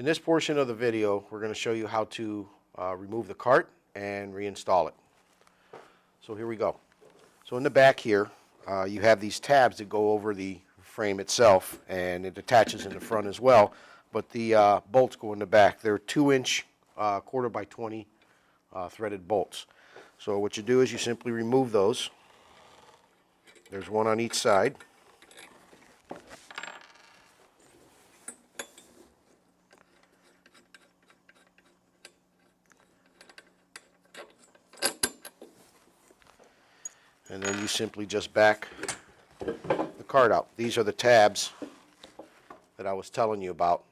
In this portion of the video, we're going to show you how to remove the cart and reinstall it. So here we go. So in the back here, you have these tabs that go over the frame itself, and it attaches in the front as well, but the bolts go in the back. They're 2-inch quarter by 20 threaded bolts. So what you do is you simply remove those. There's one on each side. And then you simply just back the cart out. These are the tabs that I was telling you about,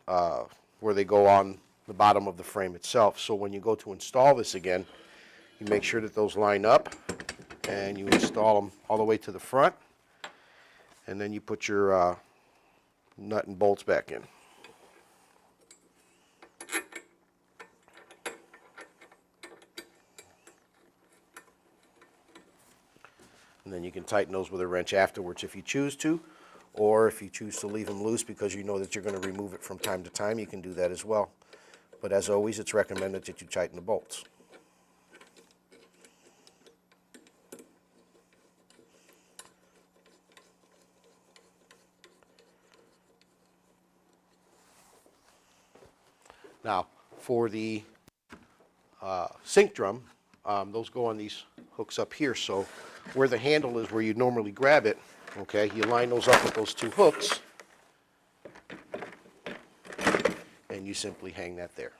where they go on the bottom of the frame itself. So when you go to install this again, you make sure that those line up, and you install them all the way to the front, and then you put your nut and bolts back in. And then you can tighten those with a wrench afterwards if you choose to, or if you choose to leave them loose because you know that you're going to remove it from time to time, you can do that as well. But as always, it's recommended that you tighten the bolts. Now, for the sink drum, those go on these hooks up here. So where the handle is, where you normally grab it, okay, you line those up with those two hooks, and you simply hang that there.